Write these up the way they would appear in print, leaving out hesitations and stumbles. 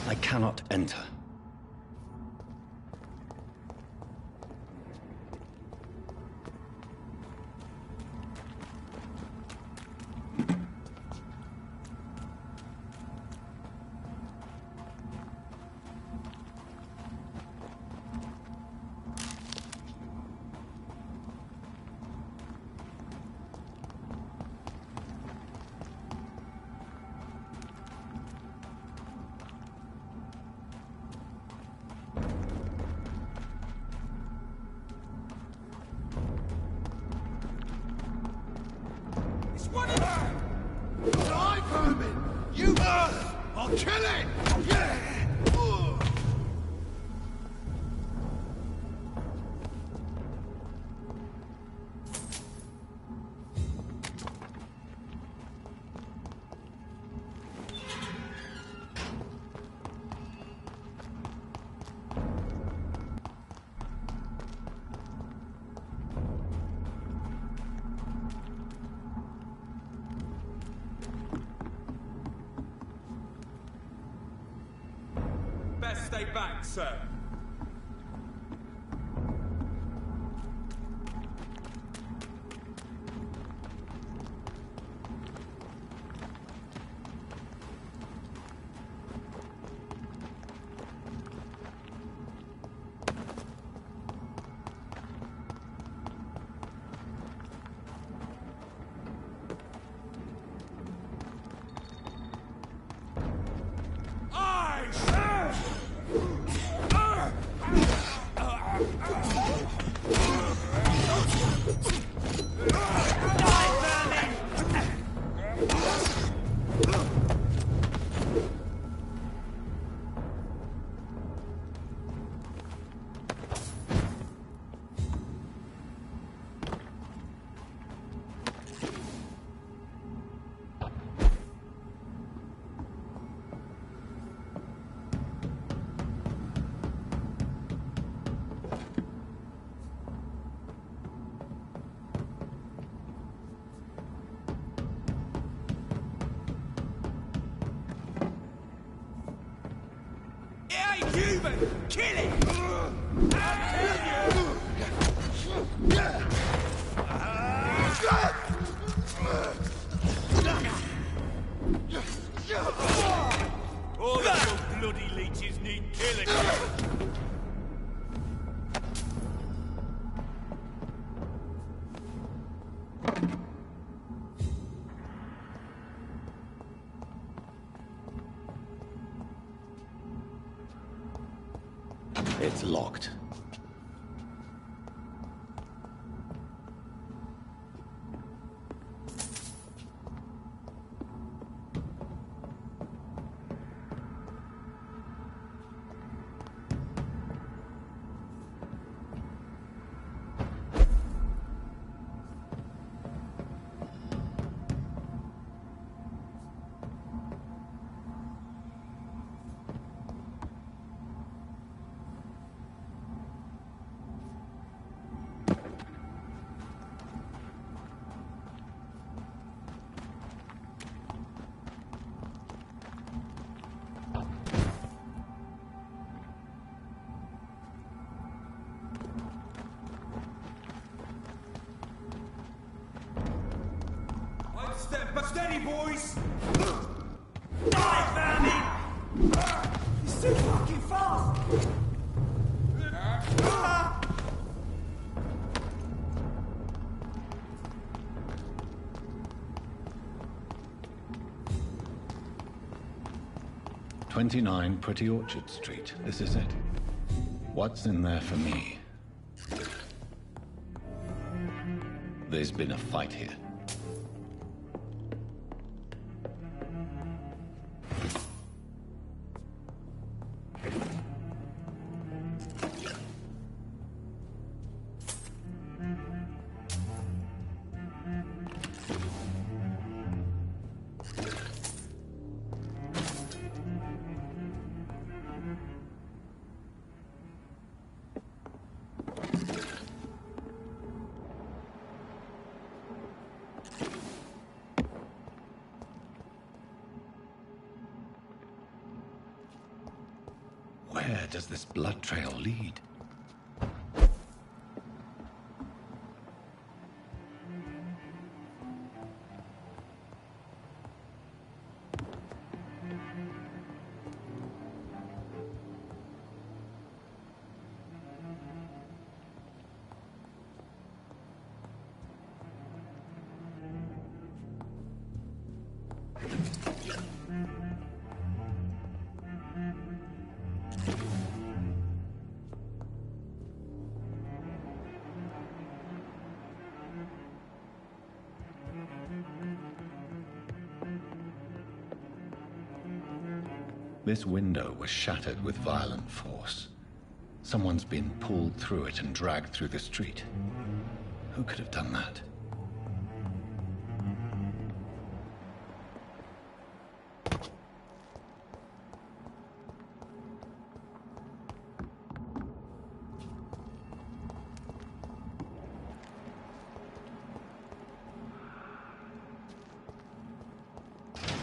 I cannot enter. Best stay back, sir. Human! Kill it! I'll kill you! It's locked. Step, but steady, boys! Die, vermin! He's too fucking fast! 29 Pretty Orchard Street. This is it. What's in there for me? There's been a fight here. Where does this blood trail lead? This window was shattered with violent force. Someone's been pulled through it and dragged through the street. Who could have done that?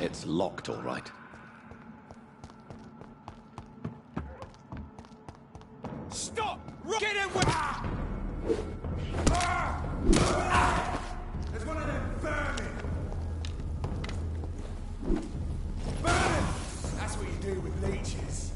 It's locked, all right. Stop! Get away! There's one of them vermin! Vermin! That's what you do with leeches.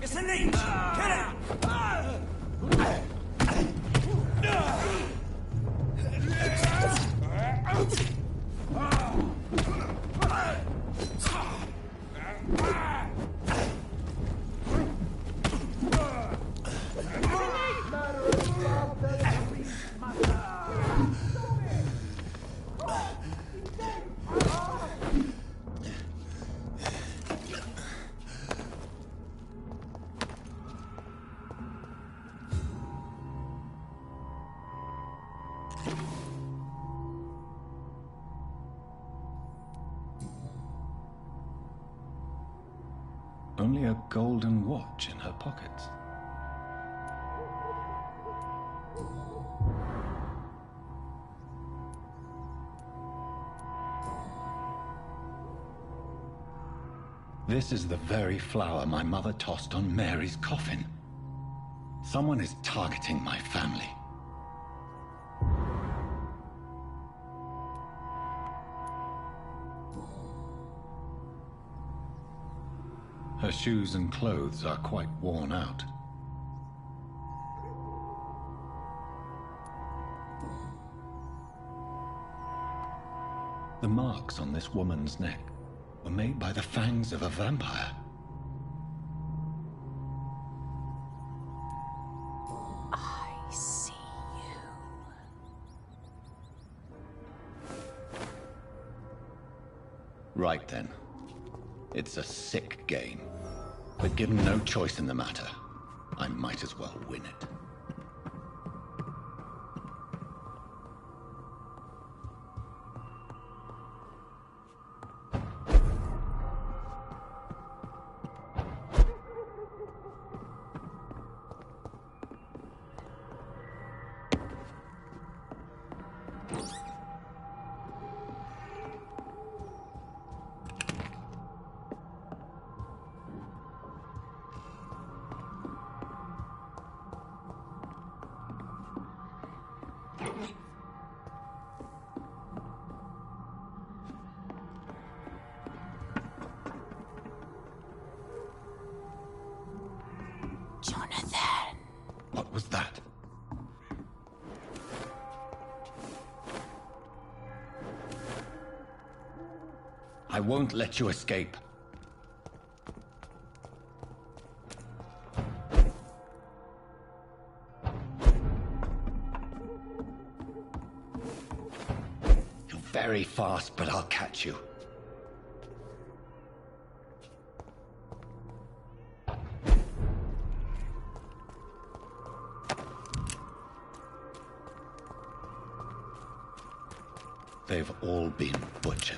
It's a leech! Get out! Only a golden watch in her pockets. This is the very flower my mother tossed on Mary's coffin. Someone is targeting my family. Her shoes and clothes are quite worn out. The marks on this woman's neck were made by the fangs of a vampire. I see you. Right then. It's a sick game. But given no choice in the matter, I might as well win it. Jonathan. What was that? I won't let you escape. You're very fast, but I'll catch you. They've all been butchered.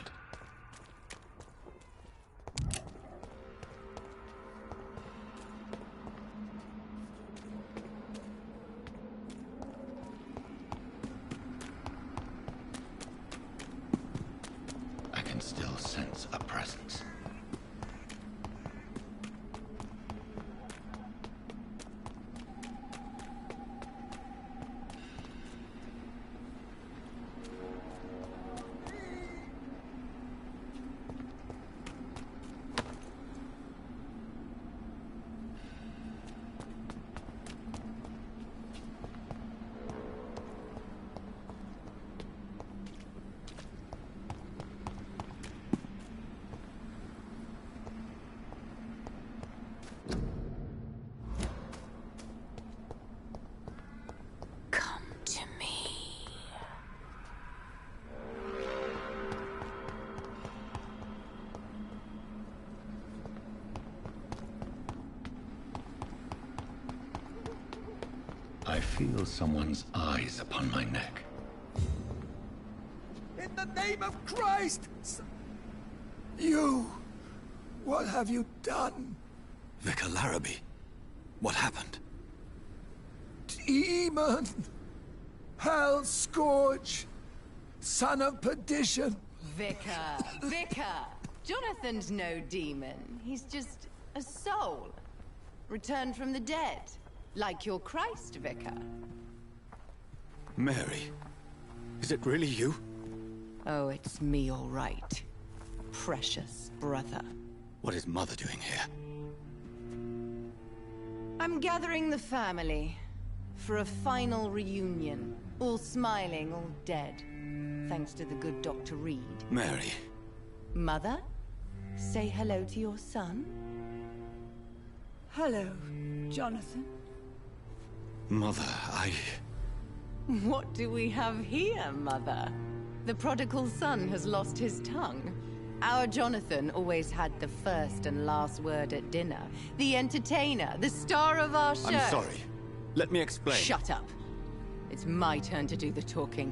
I can still sense a presence. Come to me. I feel someone's eyes upon my neck. In the name of Christ! You! What have you done? Vicar Larrabee, what happened? Demon! Hell scourge! Son of perdition! Vicar! Jonathan's no demon. He's just a soul. Returned from the dead. Like your Christ, Vicar. Mary, is it really you? Oh, it's me, all right. Precious brother. What is Mother doing here? I'm gathering the family for a final reunion. All smiling, all dead. Thanks to the good Dr. Reed. Mary. Mother, say hello to your son. Hello, Jonathan. Mother, What do we have here, Mother? The prodigal son has lost his tongue. Our Jonathan always had the first and last word at dinner. The entertainer, the star of our show. I'm sorry. Let me explain. Shut up. It's my turn to do the talking.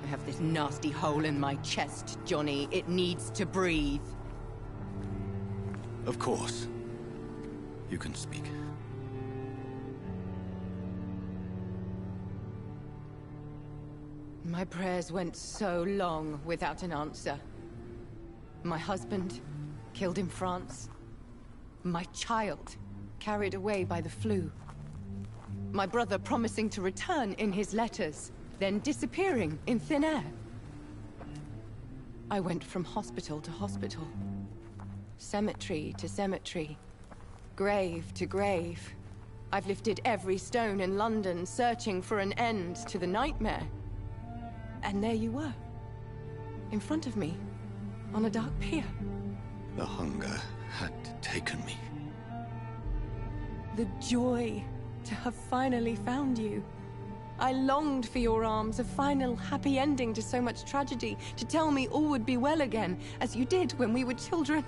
I have this nasty hole in my chest, Johnny. It needs to breathe. Of course. You can speak. My prayers went so long without an answer. My husband, killed in France. My child, carried away by the flu. My brother promising to return in his letters, then disappearing in thin air. I went from hospital to hospital. cemetery to cemetery, grave to grave. I've lifted every stone in London, searching for an end to the nightmare. And there you were, in front of me, on a dark pier. The hunger had taken me. The joy to have finally found you. I longed for your arms, a final happy ending to so much tragedy, to tell me all would be well again, as you did when we were children.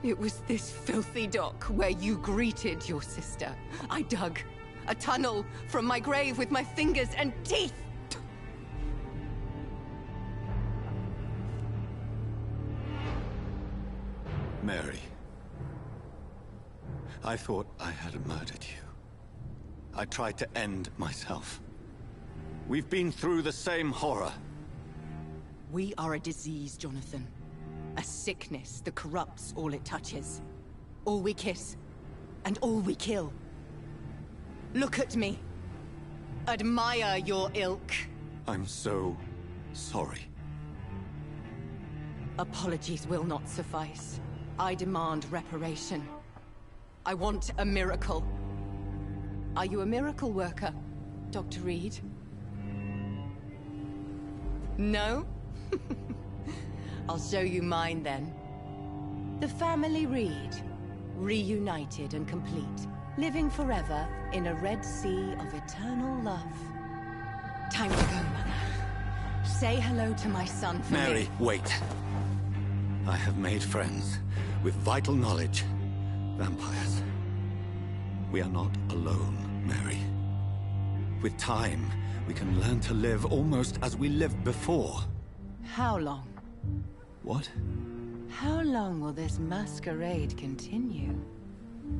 It was this filthy dock where you greeted your sister. I dug a tunnel from my grave with my fingers and teeth. Mary, I thought I had murdered you. I tried to end myself. We've been through the same horror. We are a disease, Jonathan. A sickness that corrupts all it touches. All we kiss, and all we kill. Look at me. Admire your ilk. I'm so sorry. Apologies will not suffice. I demand reparation. I want a miracle. Are you a miracle worker, Dr. Reed? No? I'll show you mine then. The family Reed, reunited and complete, living forever in a red sea of eternal love. Time to go, Mother. Say hello to my son for Mary, me. wait. I have made friends with vital knowledge. Vampires. We are not alone, Mary. With time, we can learn to live almost as we lived before. How long? What? How long will this masquerade continue?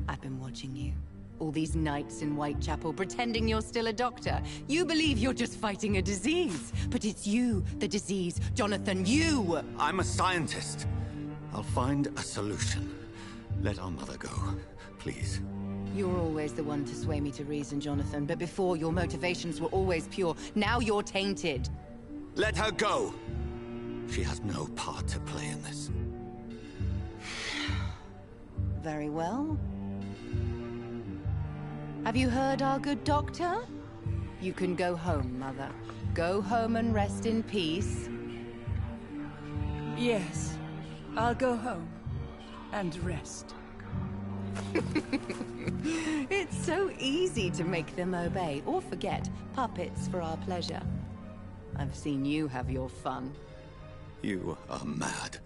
I've been watching you. All these nights in Whitechapel, pretending you're still a doctor. You believe you're just fighting a disease. But it's you, the disease. Jonathan, you! I'm a scientist. I'll find a solution. Let our mother go, please. You're always the one to sway me to reason, Jonathan. But before, your motivations were always pure. Now you're tainted. Let her go! She has no part to play in this. Very well. Have you heard our good doctor? You can go home, Mother. Go home and rest in peace. Yes, I'll go home and rest. It's so easy to make them obey or forget. Puppets for our pleasure. I've seen you have your fun. You are mad.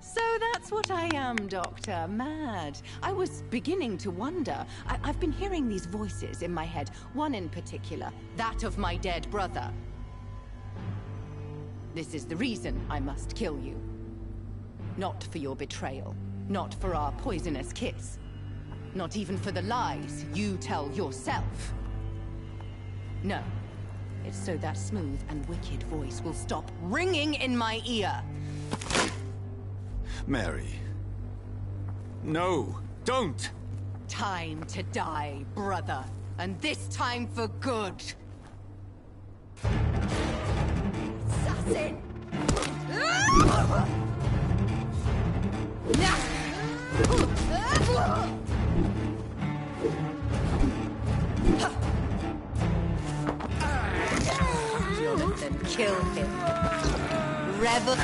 So that's what I am, Doctor. Mad. I was beginning to wonder. I've been hearing these voices in my head. One in particular, that of my dead brother. This is the reason I must kill you. Not for your betrayal. Not for our poisonous kiss. Not even for the lies you tell yourself. No. It's so that smooth and wicked voice will stop ringing in my ear. Mary. No, don't! Time to die, brother. And this time for good. Assassin! Jonathan, kill him. Rebel.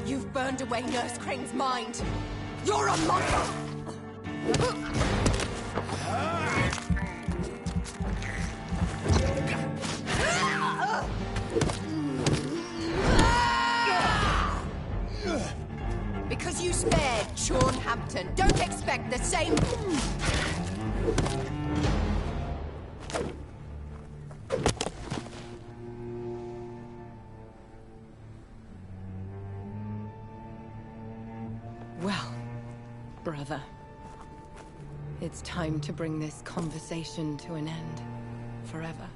You've burned away Nurse Crane's mind. You're a monster! Because you spared Sean Hampton, don't expect the same. Well, brother, it's time to bring this conversation to an end. Forever.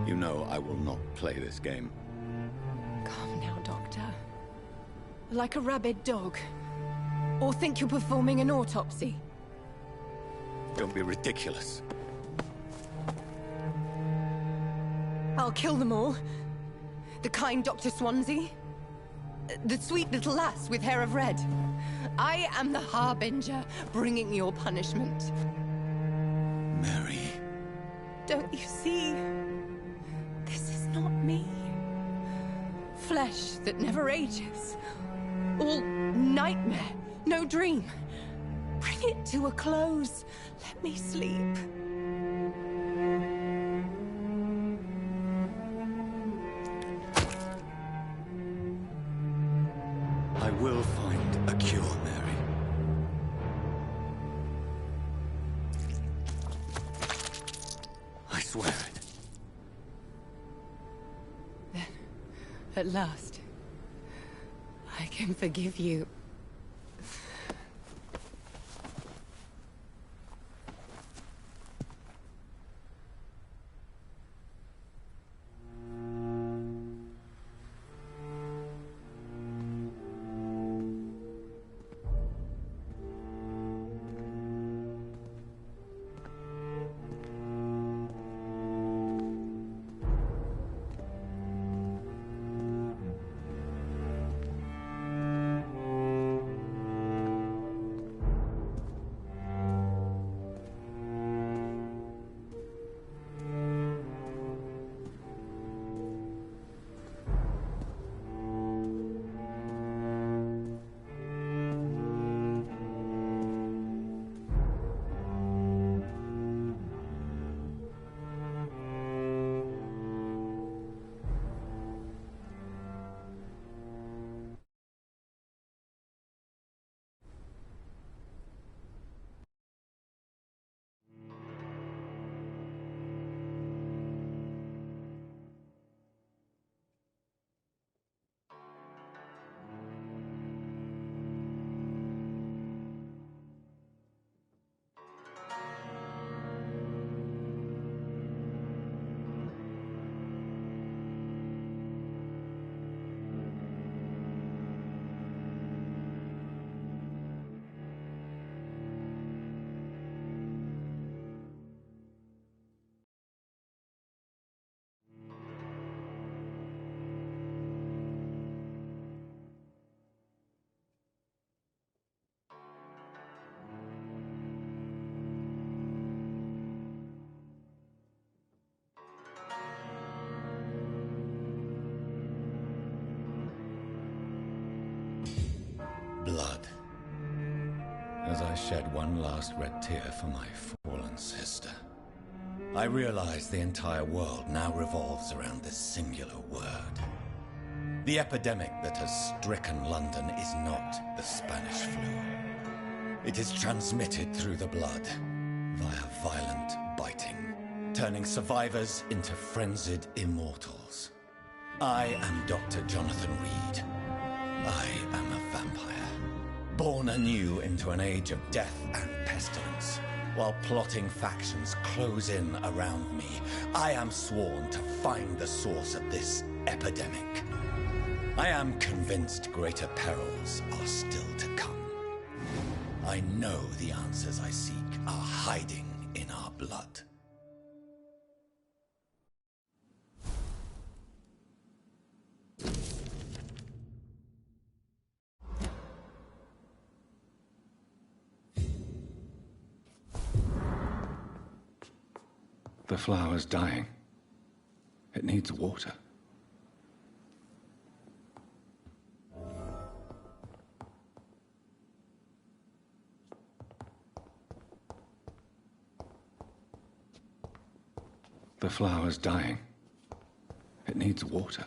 You know I will not play this game. Calm now, Doctor. Like a rabid dog. Or think you're performing an autopsy. Don't be ridiculous. I'll kill them all. The kind Dr. Swansea. The sweet little lass with hair of red. I am the Harbinger, bringing your punishment. Mary. Don't you see? This is not me. Flesh that never ages. All nightmare, no dream. Bring it to a close. Let me sleep. I will find a cure, Mary. I swear it. Then, at last, I can forgive you. Blood. As I shed one last red tear for my fallen sister, I realize the entire world now revolves around this singular word. The epidemic that has stricken London is not the Spanish flu. It is transmitted through the blood, via violent biting, turning survivors into frenzied immortals. I am Dr. Jonathan Reed. I am a vampire, born anew into an age of death and pestilence. While plotting factions close in around me, I am sworn to find the source of this epidemic. I am convinced greater perils are still to come. I know the answers I seek are hiding in our blood. The flower's dying. It needs water. The flower's dying. It needs water.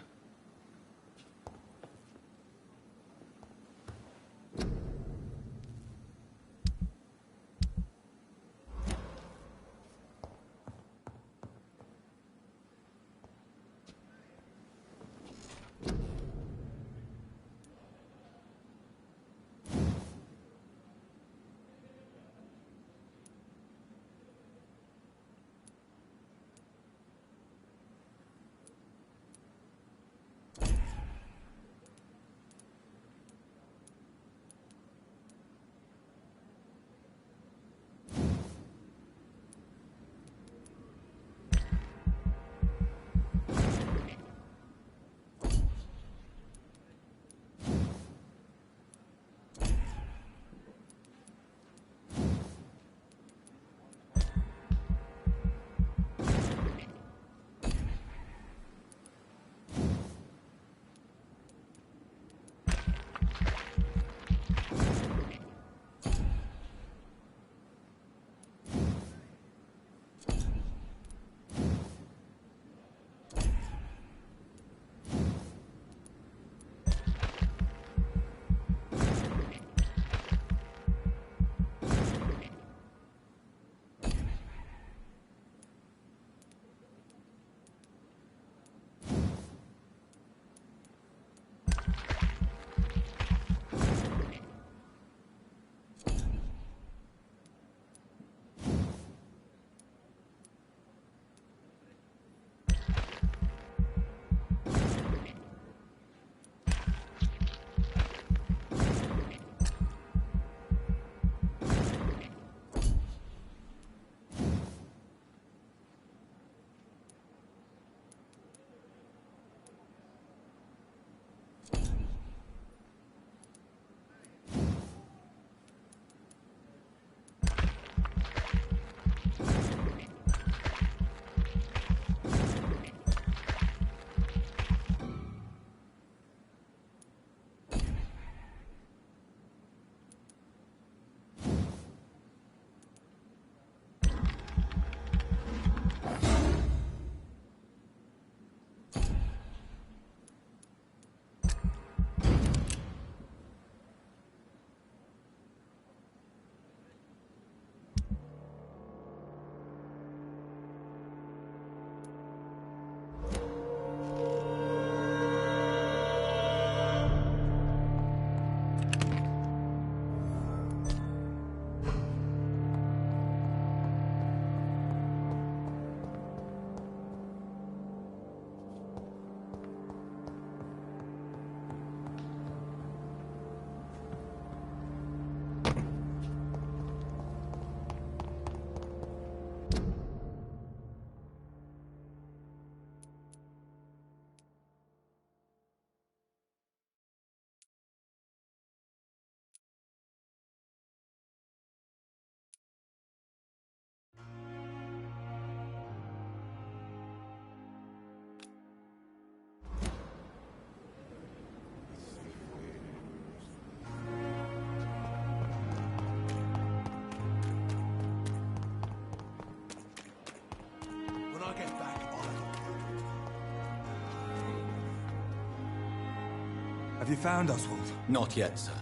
Have you found Oswald? Not yet, sir.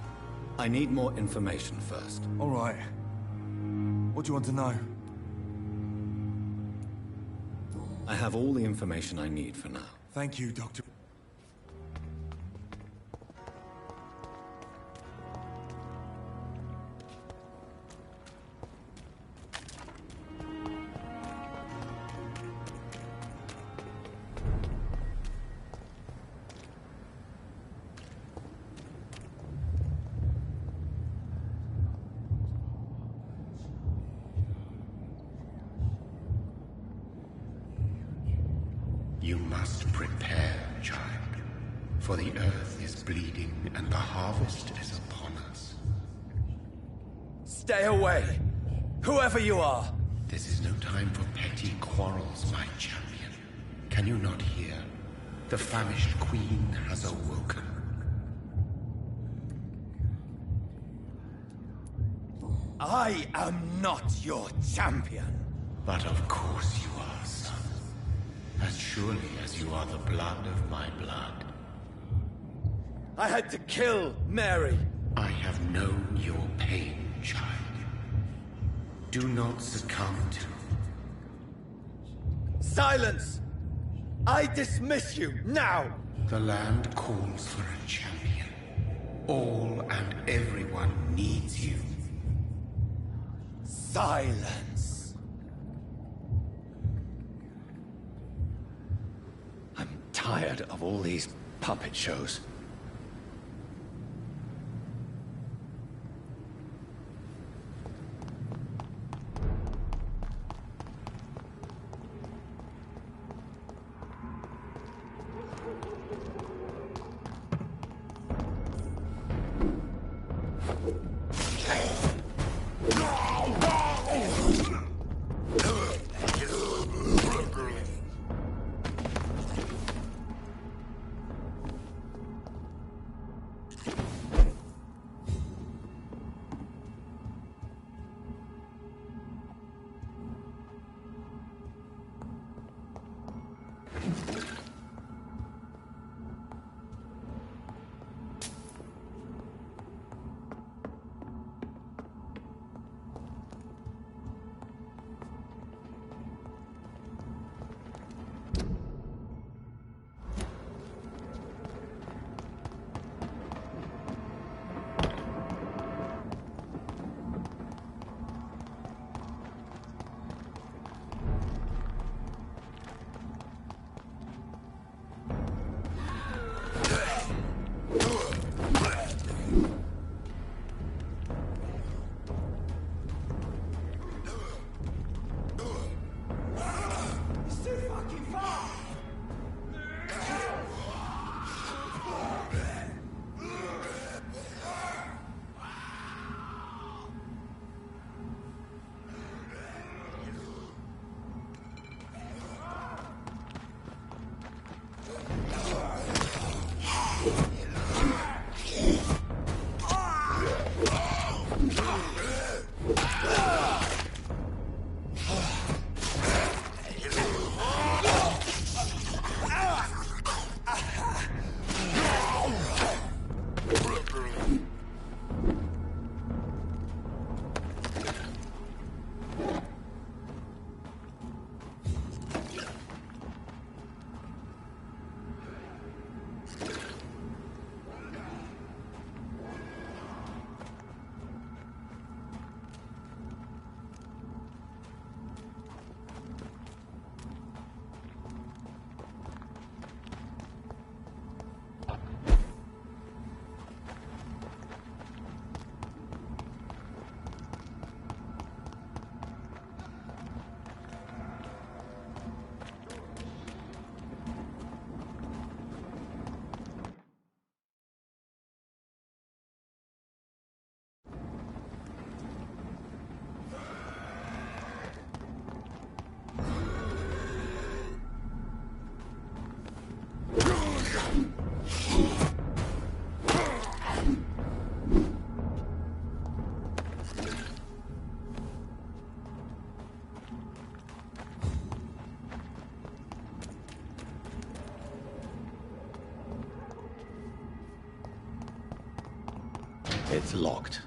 I need more information first. All right. What do you want to know? I have all the information I need for now. Thank you, Doctor. You must prepare, child, for the earth is bleeding and the harvest is upon us. Stay away! Whoever you are! This is no time for petty quarrels, my champion. Can you not hear? The famished queen has awoken. I am not your champion! But of course you are, son. As surely as you are the blood of my blood. I had to kill Mary! I have known your pain, child. Do not succumb to... Silence! I dismiss you, now! The land calls for a champion. All and everyone needs you. Silence! I'm tired of all these puppet shows. It's locked.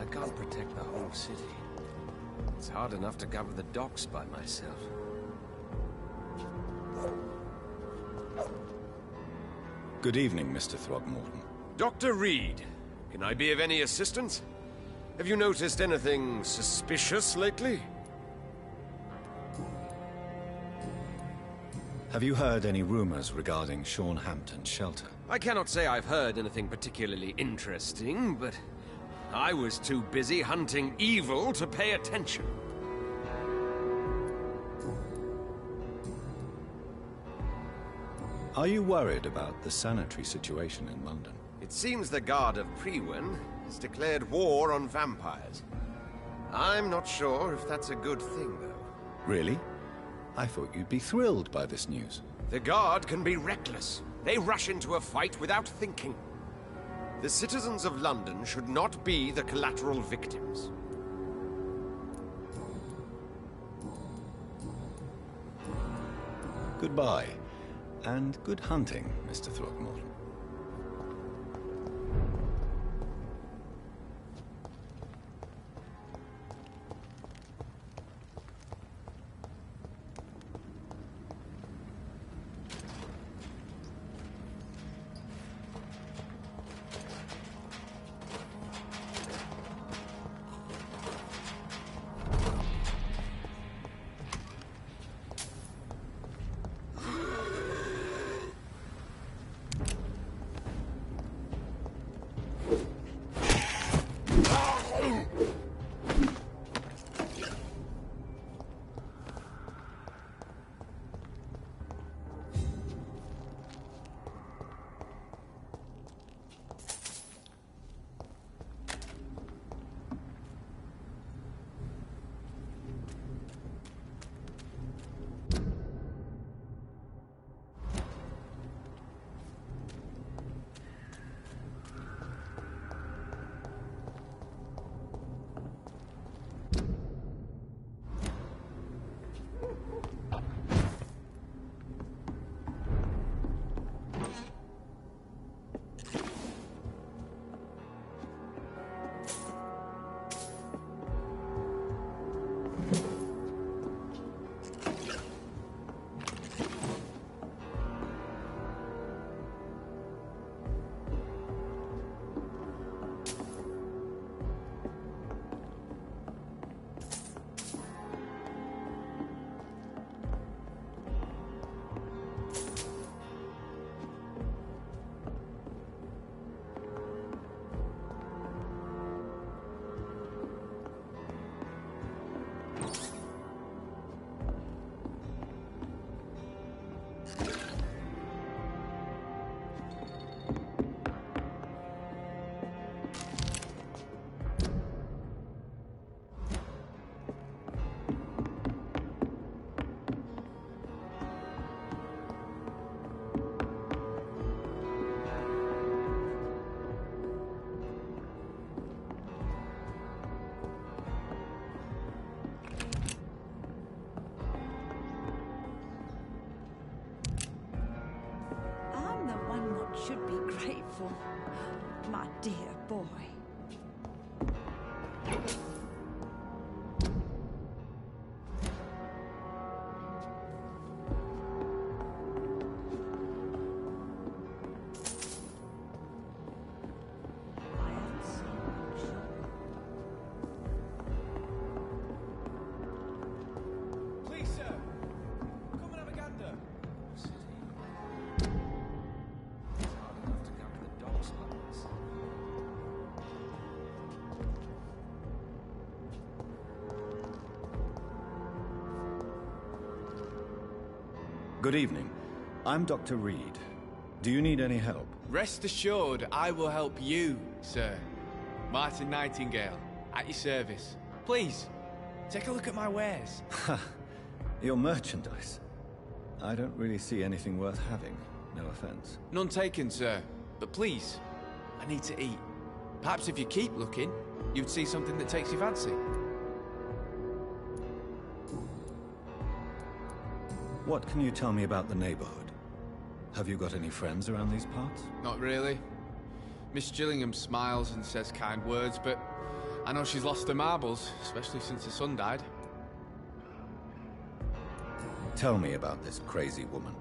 I can't protect the whole city. It's hard enough to cover the docks by myself. Good evening, Mr. Throgmorton. Dr. Reed, can I be of any assistance? Have you noticed anything suspicious lately? Have you heard any rumors regarding Sean Hampton's shelter? I cannot say I've heard anything particularly interesting, but I was too busy hunting evil to pay attention. Are you worried about the sanitary situation in London? It seems the Guard of Priwen has declared war on vampires. I'm not sure if that's a good thing, though. Really? I thought you'd be thrilled by this news. The Guard can be reckless. They rush into a fight without thinking. The citizens of London should not be the collateral victims. Goodbye, and good hunting, Mr. Throgmorton. careful, my dear boy. Please, sir, come and have a gander. It's hard enough to gander the dogs like this. Good evening. I'm Dr. Reed. Do you need any help? Rest assured, I will help you, sir. Martin Nightingale, at your service. Please, take a look at my wares. Ha! Your merchandise. I don't really see anything worth having. No offense. None taken, sir. But please, I need to eat. Perhaps if you keep looking, you'd see something that takes your fancy. What can you tell me about the neighborhood? Have you got any friends around these parts? Not really. Miss Gillingham smiles and says kind words, but I know she's lost her marbles, especially since her son died. Tell me about this crazy woman.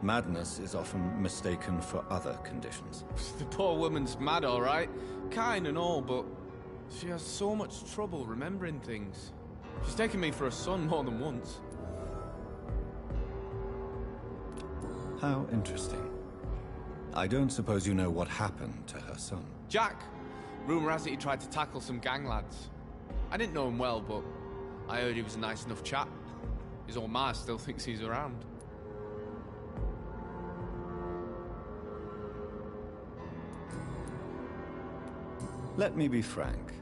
Madness is often mistaken for other conditions. The poor woman's mad, all right. Kind and all, but she has so much trouble remembering things. She's taken me for a son more than once. How interesting. I don't suppose you know what happened to her son. Jack! Rumour has it he tried to tackle some gang lads. I didn't know him well, but I heard he was a nice enough chap. His old ma still thinks he's around. Let me be frank.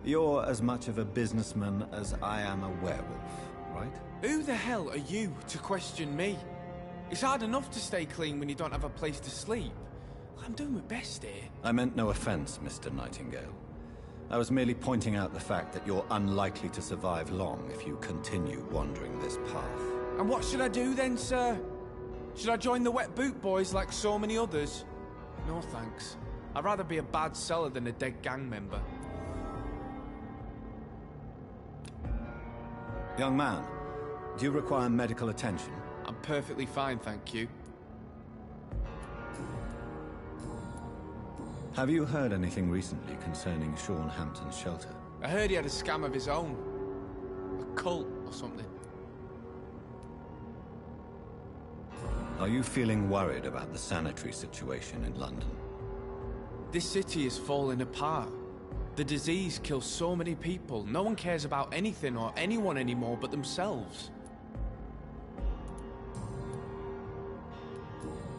You're as much of a businessman as I am a werewolf, right? Who the hell are you to question me? It's hard enough to stay clean when you don't have a place to sleep. I'm doing my best here. I meant no offense, Mr. Nightingale. I was merely pointing out the fact that you're unlikely to survive long if you continue wandering this path. And what should I do then, sir? Should I join the Wet Boot Boys like so many others? No thanks. I'd rather be a bad seller than a dead gang member. Young man, do you require medical attention? I'm perfectly fine, thank you. Have you heard anything recently concerning Sean Hampton's shelter? I heard he had a scam of his own. A cult or something. Are you feeling worried about the sanitary situation in London? This city is falling apart. The disease kills so many people. No one cares about anything or anyone anymore but themselves.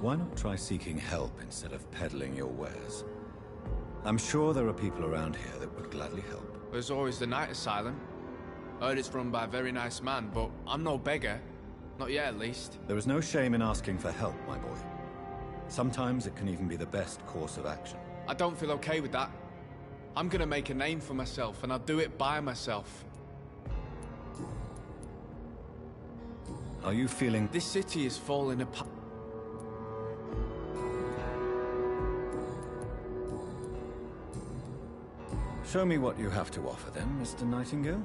Why not try seeking help instead of peddling your wares? I'm sure there are people around here that would gladly help. There's always the night asylum. I heard it's run by a very nice man, but I'm no beggar. Not yet, at least. There is no shame in asking for help, my boy. Sometimes it can even be the best course of action. I don't feel okay with that. I'm gonna make a name for myself, and I'll do it by myself. Are you feeling... This city is falling apart. Show me what you have to offer then, Mr. Nightingale.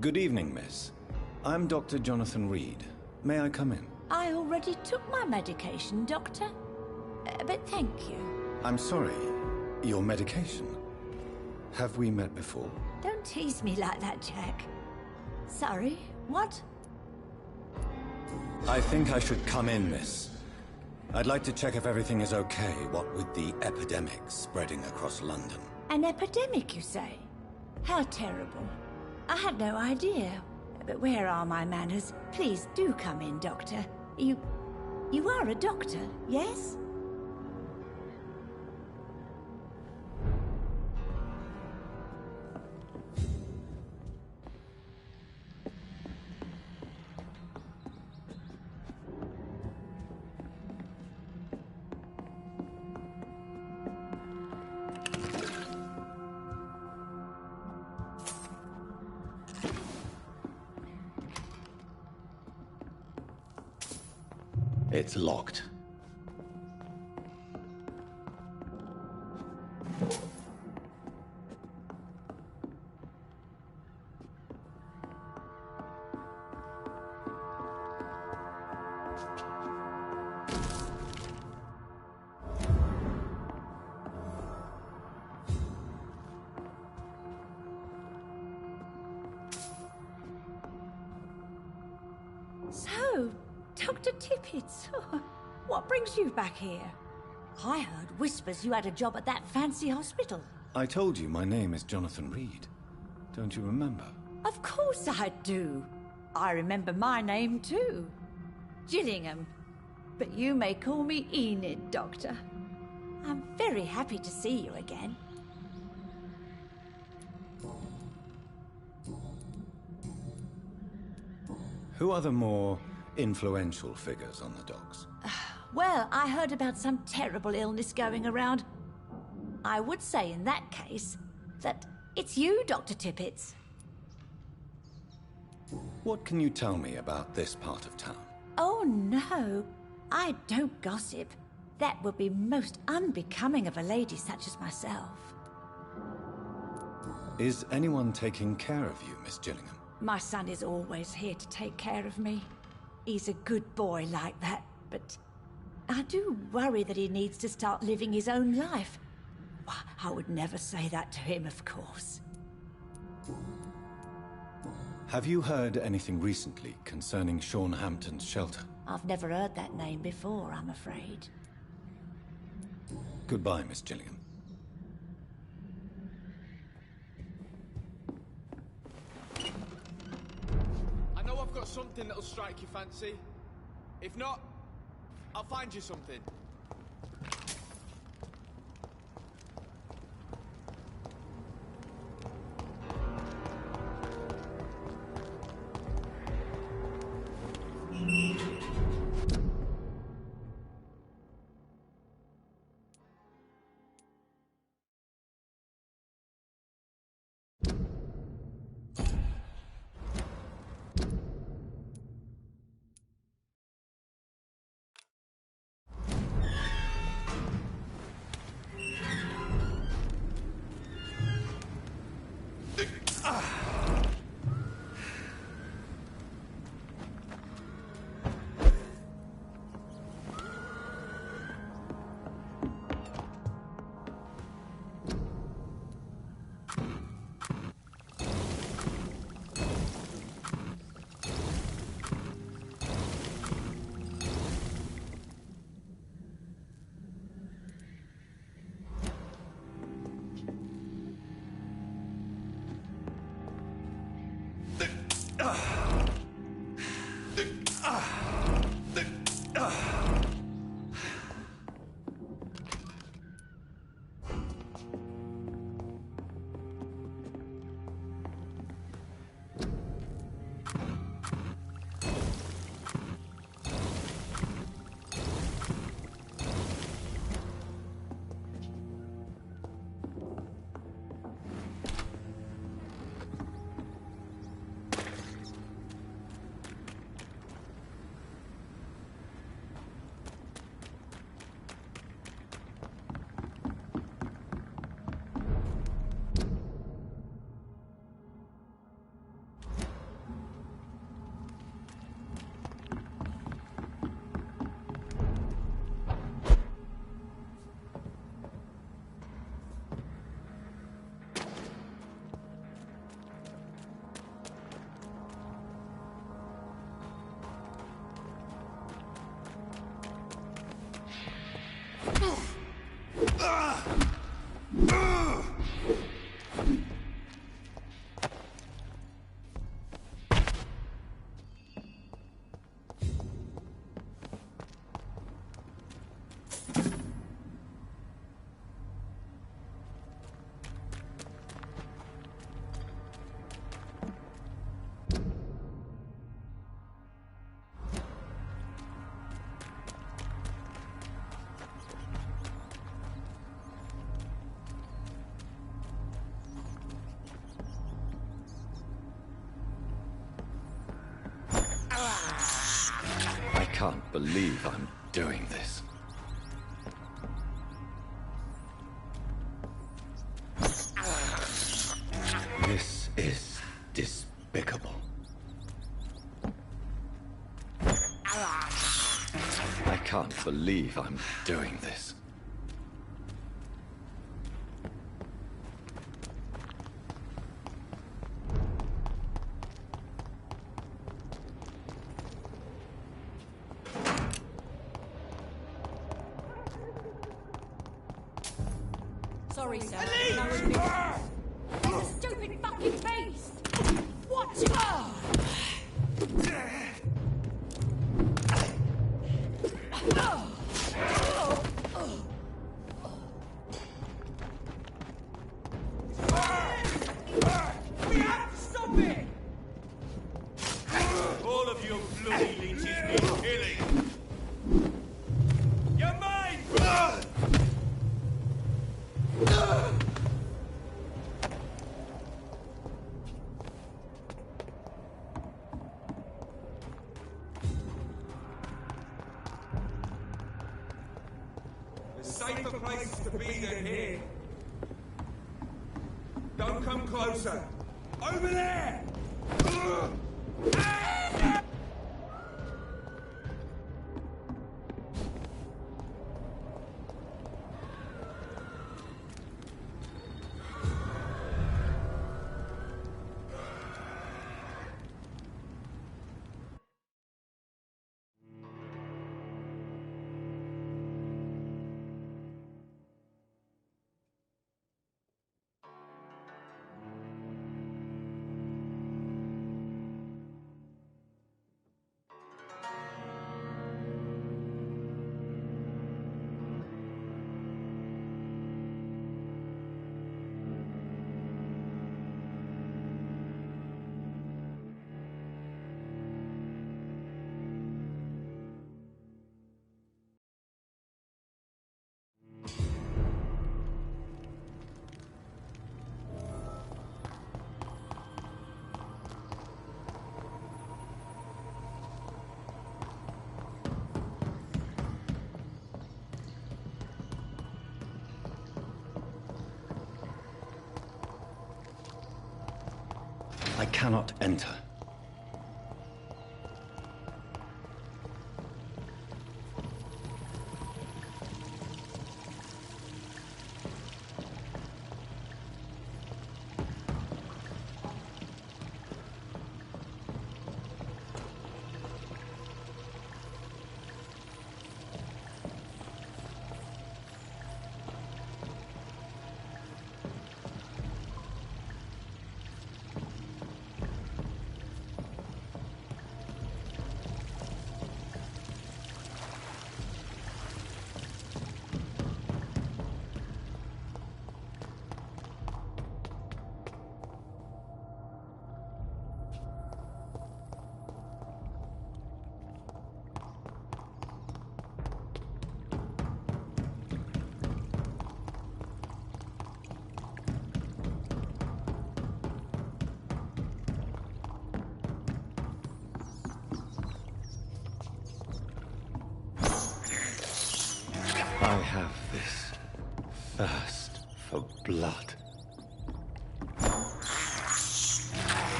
Good evening, miss. I'm Dr. Jonathan Reed. May I come in? I already took my medication, Doctor. But thank you. I'm sorry. Your medication? Have we met before? Don't tease me like that, Jack. Sorry, what? I think I should come in, miss. I'd like to check if everything is okay, what with the epidemic spreading across London. An epidemic, you say? How terrible. I had no idea. But where are my manners? Please do come in, Doctor. You are a doctor, yes? It's locked. So, Dr. Tippett, what brings you back here? I heard whispers you had a job at that fancy hospital. I told you my name is Jonathan Reed. Don't you remember? Of course I do. I remember my name too. Gillingham. But you may call me Enid, Doctor. I'm very happy to see you again. Who are the more influential figures on the docks? Well, I heard about some terrible illness going around. I would say in that case that it's you, Dr. Tippett. What can you tell me about this part of town? Oh no, I don't gossip. That would be most unbecoming of a lady such as myself. Is anyone taking care of you, Miss Gillingham? My son is always here to take care of me. He's a good boy like that, but I do worry that he needs to start living his own life. Why, I would never say that to him, of course. Have you heard anything recently concerning Sean Hampton's shelter? I've never heard that name before, I'm afraid. Goodbye, Miss Gillingham. I know I've got something that'll strike your fancy. If not, I'll find you something. I can't believe I'm doing this. This is despicable. I can't believe I'm doing this. Sorry, sir. There's a stupid fucking beast! What? We have to stop it! All of you bloody leeches need killing! You're mine! There's safer places to be than here. Don't come closer. Over there! I cannot enter. I have this thirst for blood.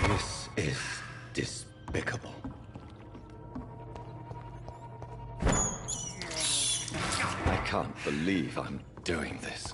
This is despicable. I can't believe I'm doing this.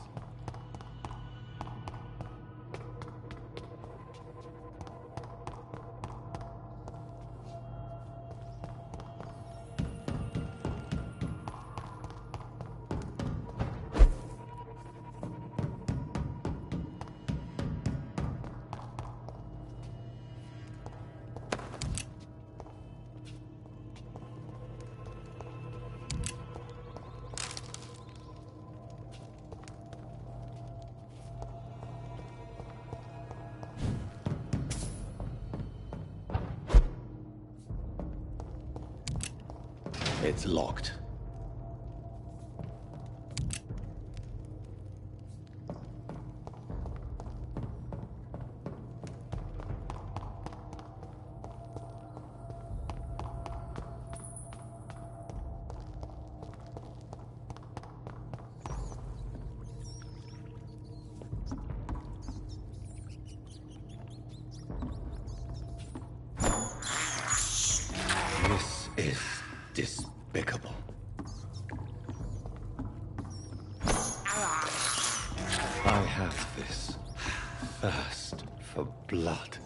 It's locked. This is despicable. I have this thirst for blood.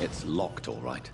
It's locked, all right.